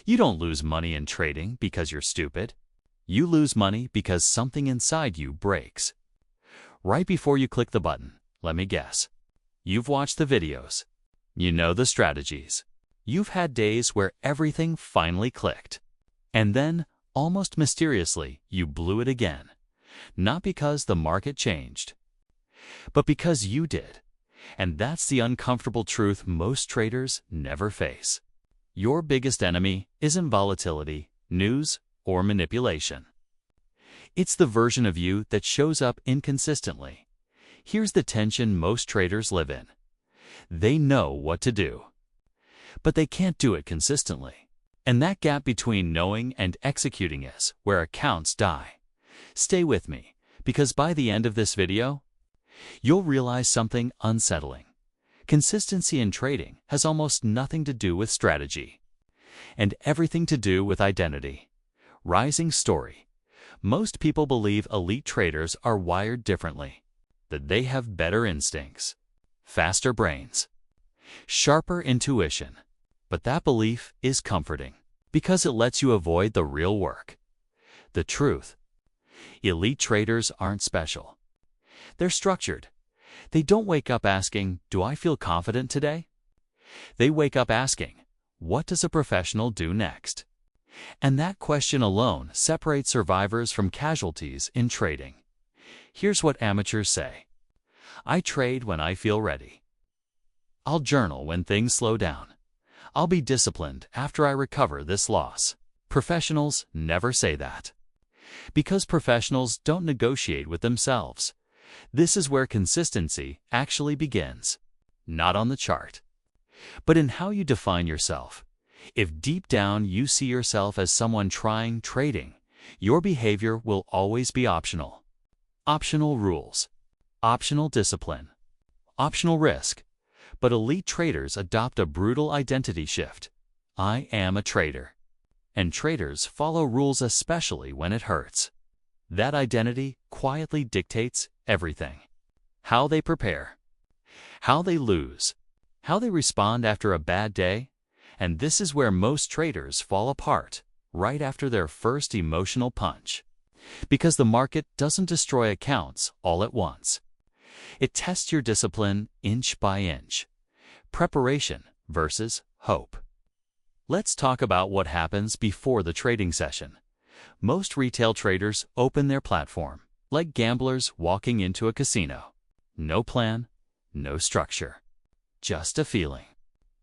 You don't lose money in trading because you're stupid. You lose money because something inside you breaks. Right before you click the button, let me guess. You've watched the videos. You know the strategies. You've had days where everything finally clicked. And then, almost mysteriously, you blew it again. Not because the market changed, but because you did. And that's the uncomfortable truth most traders never face. Your biggest enemy isn't volatility, news, or manipulation. It's the version of you that shows up inconsistently. Here's the tension most traders live in. They know what to do, but they can't do it consistently. And that gap between knowing and executing is where accounts die. Stay with me, because by the end of this video, you'll realize something unsettling. Consistency in trading has almost nothing to do with strategy, and everything to do with identity. Rising story. Most people believe elite traders are wired differently, that they have better instincts, faster brains, sharper intuition. But that belief is comforting, because it lets you avoid the real work. The truth: elite traders aren't special. They're structured. They don't wake up asking, "Do I feel confident today?" They wake up asking, "What does a professional do next?" And that question alone separates survivors from casualties in trading. Here's what amateurs say. I trade when I feel ready. I'll journal when things slow down. I'll be disciplined after I recover this loss. Professionals never say that, because professionals don't negotiate with themselves. This is where consistency actually begins, not on the chart, but in how you define yourself. If deep down you see yourself as someone trying trading, your behavior will always be optional. Optional rules, optional discipline, optional risk. But elite traders adopt a brutal identity shift. I am a trader. And traders follow rules especially when it hurts. That identity quietly dictates everything. How they prepare, how they lose, how they respond after a bad day. And this is where most traders fall apart, right after their first emotional punch. Because the market doesn't destroy accounts all at once. It tests your discipline inch by inch. Preparation versus hope. Let's talk about what happens before the trading session. Most retail traders open their platform like gamblers walking into a casino. No plan, no structure, just a feeling.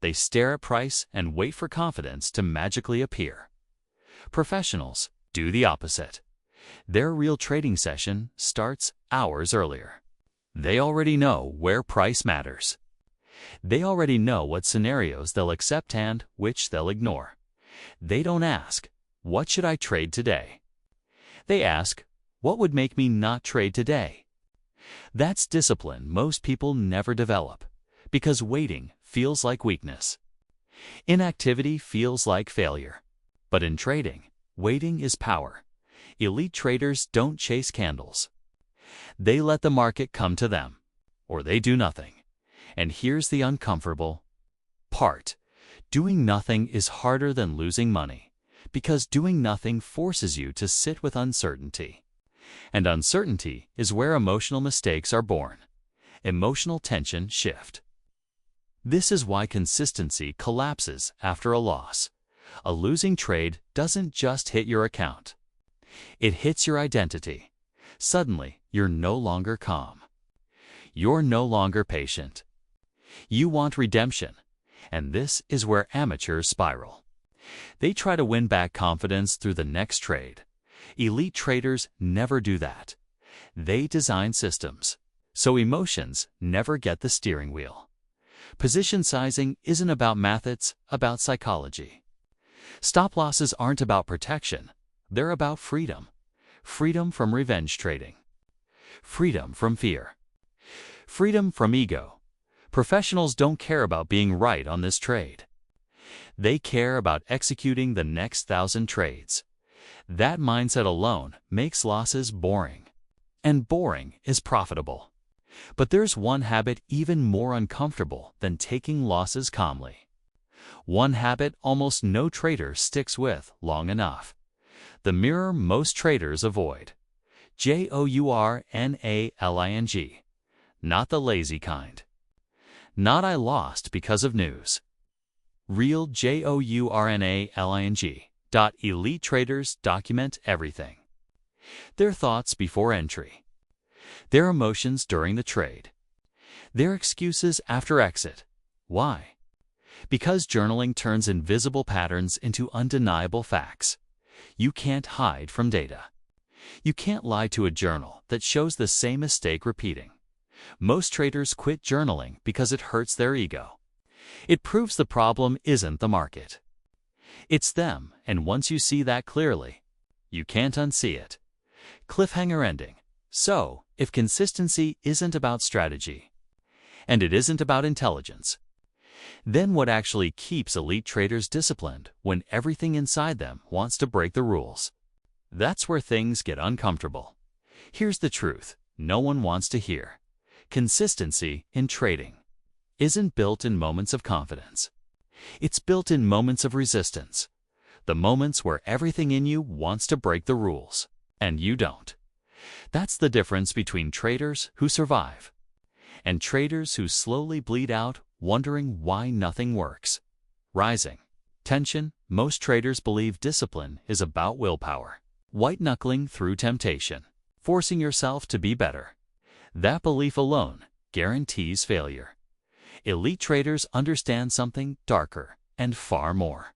They stare at price and wait for confidence to magically appear. Professionals do the opposite. Their real trading session starts hours earlier. They already know where price matters. They already know what scenarios they'll accept and which they'll ignore. They don't ask, "What should I trade today?" They ask, "What would make me not trade today?" That's discipline most people never develop, because waiting feels like weakness. Inactivity feels like failure. But in trading, waiting is power. Elite traders don't chase candles. They let the market come to them, or they do nothing. And here's the uncomfortable part. Doing nothing is harder than losing money, because doing nothing forces you to sit with uncertainty. And uncertainty is where emotional mistakes are born. Emotional tension shift. This is why consistency collapses after a loss. A losing trade doesn't just hit your account. It hits your identity. Suddenly, you're no longer calm. You're no longer patient. You want redemption. And this is where amateurs spiral. They try to win back confidence through the next trade. Elite traders never do that. They design systems, so emotions never get the steering wheel. Position sizing isn't about math, it's about psychology. Stop losses aren't about protection. They're about freedom. Freedom from revenge trading. Freedom from fear. Freedom from ego. Professionals don't care about being right on this trade. They care about executing the next 1,000 trades. That mindset alone makes losses boring. And boring is profitable. But there's one habit even more uncomfortable than taking losses calmly. One habit almost no trader sticks with long enough. The mirror most traders avoid. Journalling. Not the lazy kind. Not I lost because of news. Real journalling. Elite traders document everything. Their thoughts before entry. Their emotions during the trade. Their excuses after exit. Why? Because journaling turns invisible patterns into undeniable facts. You can't hide from data. You can't lie to a journal that shows the same mistake repeating. Most traders quit journaling because it hurts their ego. It proves the problem isn't the market. It's them, and once you see that clearly, you can't unsee it. Cliffhanger ending. So, if consistency isn't about strategy, and it isn't about intelligence, then what actually keeps elite traders disciplined when everything inside them wants to break the rules? That's where things get uncomfortable. Here's the truth no one wants to hear. Consistency in trading isn't built in moments of confidence. It's built in moments of resistance. The moments where everything in you wants to break the rules, and you don't. That's the difference between traders who survive and traders who slowly bleed out, wondering why nothing works. Rising tension. Most traders believe discipline is about willpower. White-knuckling through temptation. Forcing yourself to be better. That belief alone guarantees failure. Elite traders understand something darker and far more.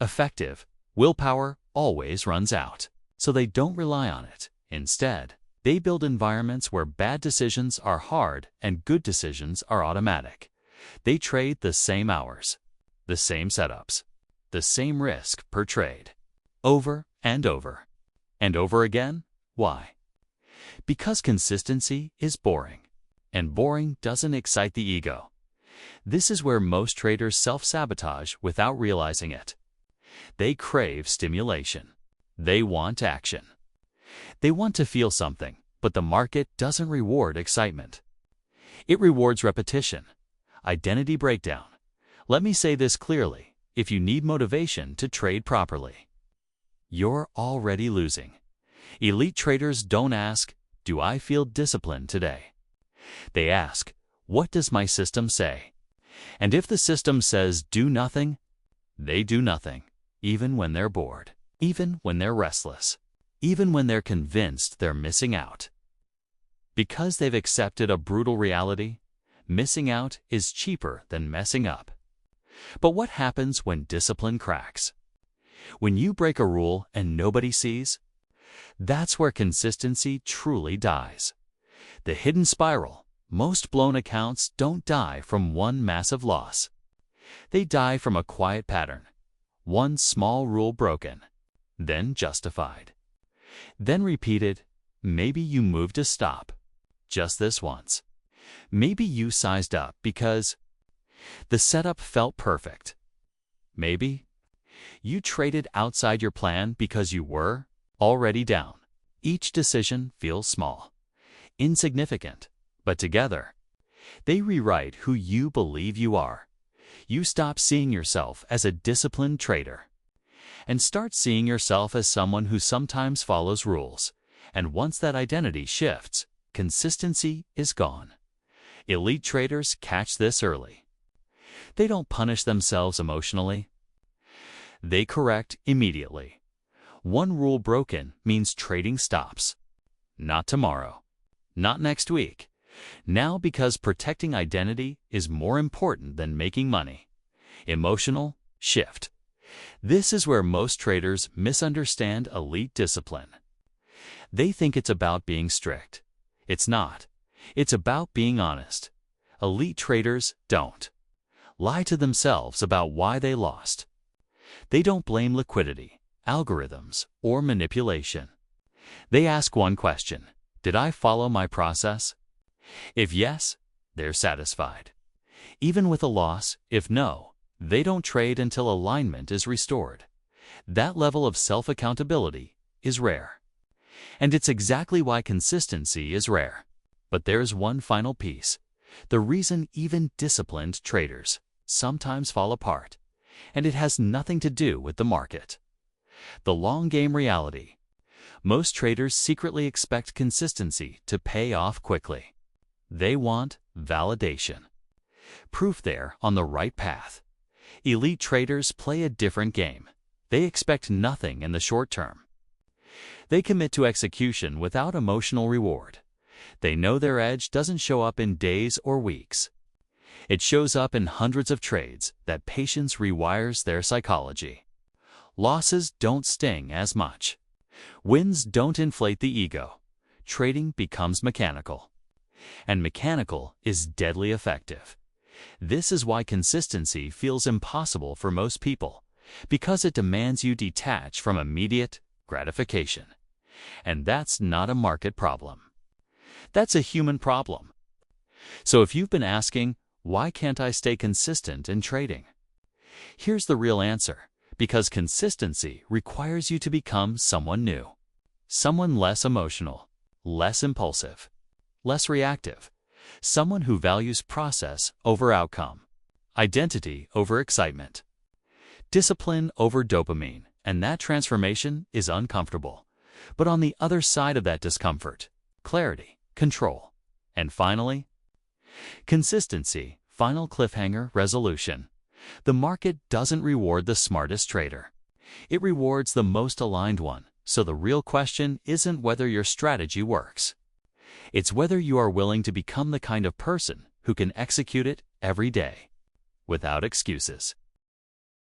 Effective willpower always runs out, so they don't rely on it. Instead, they build environments where bad decisions are hard and good decisions are automatic. They trade the same hours, the same setups, the same risk per trade, over and over, and over again. Why? Because consistency is boring, and boring doesn't excite the ego. This is where most traders self-sabotage without realizing it. They crave stimulation. They want action. They want to feel something, but the market doesn't reward excitement. It rewards repetition. Identity breakdown. Let me say this clearly, if you need motivation to trade properly, you're already losing. Elite traders don't ask, "Do I feel disciplined today?" They ask, "What does my system say?" And if the system says do nothing, they do nothing, even when they're bored, even when they're restless, even when they're convinced they're missing out. Because they've accepted a brutal reality, missing out is cheaper than messing up. But what happens when discipline cracks? When you break a rule and nobody sees? That's where consistency truly dies. The hidden spiral. Most blown accounts don't die from one massive loss. They die from a quiet pattern. One small rule broken, then justified, then repeated. Maybe you moved to stop just this once. Maybe you sized up because the setup felt perfect. Maybe you traded outside your plan because you were already down. Each decision feels small, insignificant, but together, they rewrite who you believe you are. You stop seeing yourself as a disciplined trader and start seeing yourself as someone who sometimes follows rules. And once that identity shifts, consistency is gone. Elite traders catch this early. They don't punish themselves emotionally. They correct immediately. One rule broken means trading stops. Not tomorrow. Not next week. Now, because protecting identity is more important than making money. Emotional shift. This is where most traders misunderstand elite discipline. They think it's about being strict. It's not. It's about being honest. Elite traders don't lie to themselves about why they lost. They don't blame liquidity, algorithms, or manipulation. They ask one question: did I follow my process? If yes, they're satisfied. Even with a loss, if no, they don't trade until alignment is restored. That level of self-accountability is rare. And it's exactly why consistency is rare. But there's one final piece. The reason even disciplined traders sometimes fall apart. and it has nothing to do with the market. The long game reality. Most traders secretly expect consistency to pay off quickly. They want validation. Proof they're on the right path. Elite traders play a different game. They expect nothing in the short term. They commit to execution without emotional reward. They know their edge doesn't show up in days or weeks. It shows up in hundreds of trades that patience rewires their psychology. Losses don't sting as much. Wins don't inflate the ego. Trading becomes mechanical. And mechanical is deadly effective. This is why consistency feels impossible for most people, because it demands you detach from immediate gratification. And that's not a market problem. That's a human problem. So if you've been asking, why can't I stay consistent in trading? Here's the real answer. Because consistency requires you to become someone new. Someone less emotional, less impulsive, less reactive. Someone who values process over outcome, identity over excitement, discipline over dopamine. And that transformation is uncomfortable. But on the other side of that discomfort, clarity, control, and finally, consistency, final cliffhanger, resolution. The market doesn't reward the smartest trader. It rewards the most aligned one. So the real question isn't whether your strategy works. It's whether you are willing to become the kind of person who can execute it every day, without excuses.